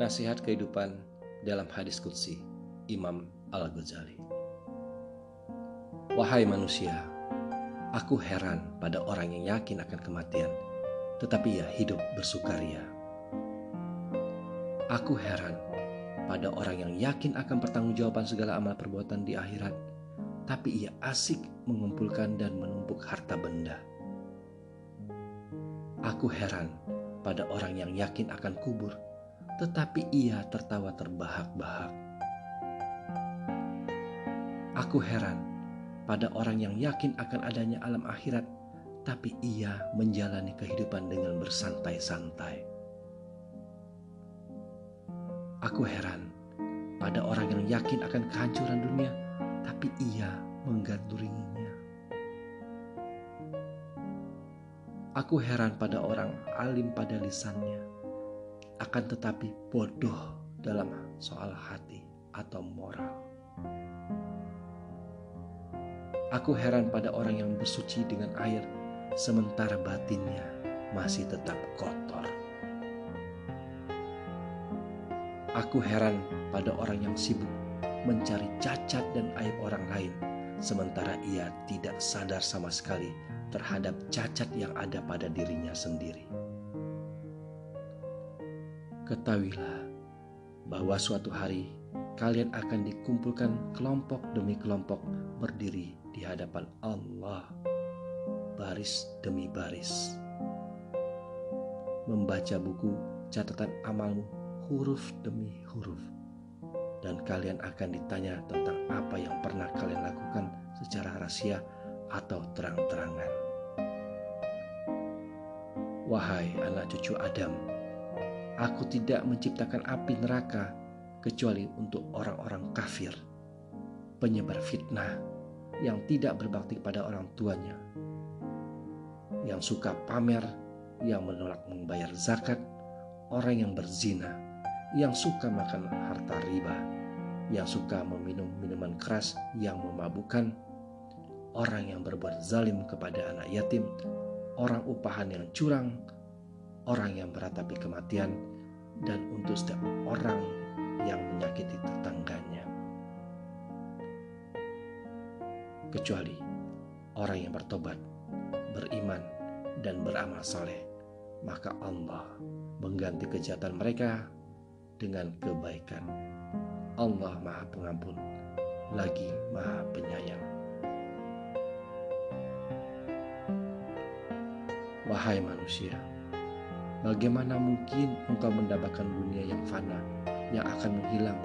Nasihat kehidupan dalam hadis qudsi Imam Al-Ghazali. Wahai manusia, aku heran pada orang yang yakin akan kematian, tetapi ia hidup bersukaria. Aku heran pada orang yang yakin akan pertanggungjawaban segala amal perbuatan di akhirat, tapi ia asik mengumpulkan dan menumpuk harta benda. Aku heran pada orang yang yakin akan kubur, tetapi ia tertawa terbahak-bahak. Aku heran pada orang yang yakin akan adanya alam akhirat, tapi ia menjalani kehidupan dengan bersantai-santai. Aku heran pada orang yang yakin akan kehancuran dunia, tapi ia menggandrunginya. Aku heran pada orang alim pada lisannya, akan tetapi bodoh dalam soal hati atau moral. Aku heran pada orang yang bersuci dengan air, sementara batinnya masih tetap kotor. Aku heran pada orang yang sibuk mencari cacat dan aib orang lain, sementara ia tidak sadar sama sekali terhadap cacat yang ada pada dirinya sendiri. Ketahuilah bahwa suatu hari kalian akan dikumpulkan kelompok demi kelompok berdiri di hadapan Allah, baris demi baris, membaca buku catatan amalmu huruf demi huruf, dan kalian akan ditanya tentang apa yang pernah kalian lakukan secara rahasia atau terang-terangan. Wahai anak cucu Adam, aku tidak menciptakan api neraka kecuali untuk orang-orang kafir, penyebar fitnah, yang tidak berbakti kepada orang tuanya, yang suka pamer, yang menolak membayar zakat, orang yang berzina, yang suka makan harta riba, yang suka meminum minuman keras yang memabukkan, orang yang berbuat zalim kepada anak yatim, orang upahan yang curang, orang yang meratapi kematian, dan untuk setiap orang yang menyakiti tetangganya. Kecuali orang yang bertobat, beriman, dan beramal saleh, maka Allah mengganti kejahatan mereka dengan kebaikan. Allah Maha Pengampun, lagi Maha Penyayang. Wahai manusia, bagaimana mungkin engkau mendapatkan dunia yang fana, yang akan menghilang,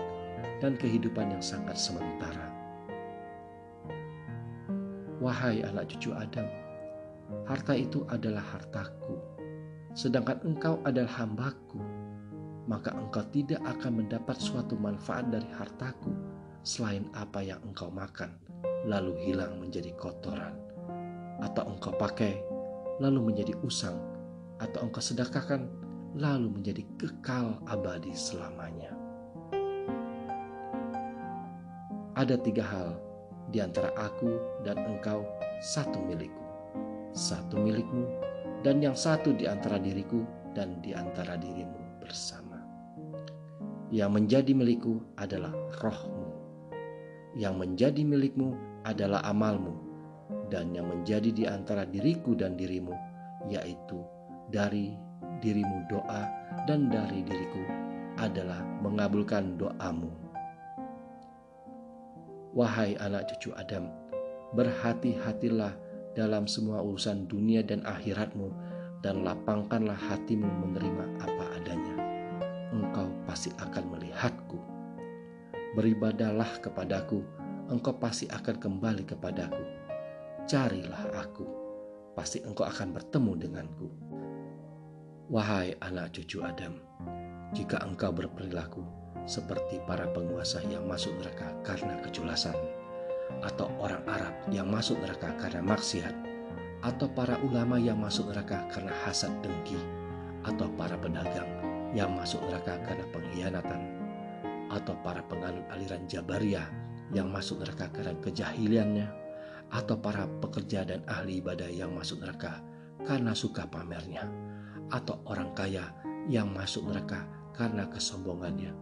dan kehidupan yang sangat sementara? Wahai anak cucu Adam, harta itu adalah hartaku, sedangkan engkau adalah hambaku, maka engkau tidak akan mendapat suatu manfaat dari hartaku selain apa yang engkau makan, lalu hilang menjadi kotoran, atau engkau pakai, lalu menjadi usang, atau engkau sedekahkan, lalu menjadi kekal abadi selamanya. Ada 3 hal di antara aku dan engkau, satu milikku, satu milikmu, dan yang satu di antara diriku dan di antara dirimu bersama. Yang menjadi milikku adalah rohmu, yang menjadi milikmu adalah amalmu, dan yang menjadi di antara diriku dan dirimu, yaitu dari dirimu doa, dan dari diriku adalah mengabulkan doamu. Wahai anak cucu Adam, berhati-hatilah dalam semua urusan dunia dan akhiratmu, dan lapangkanlah hatimu menerima apa adanya. Engkau pasti akan melihatku. Beribadahlah kepadaku, engkau pasti akan kembali kepadaku. Carilah aku, pasti engkau akan bertemu denganku. Wahai anak cucu Adam, jika engkau berperilaku seperti para penguasa yang masuk neraka karena keculasan, atau orang Arab yang masuk neraka karena maksiat, atau para ulama yang masuk neraka karena hasad dengki, atau para pedagang yang masuk neraka karena pengkhianatan, atau para penganut aliran Jabariyah yang masuk neraka karena kejahiliannya, atau para pekerja dan ahli ibadah yang masuk neraka karena suka pamernya, atau orang kaya yang masuk neraka karena kesombongannya,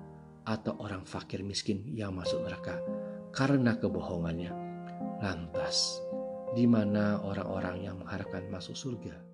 atau orang fakir miskin yang masuk neraka karena kebohongannya. Lantas, di mana orang-orang yang mengharapkan masuk surga?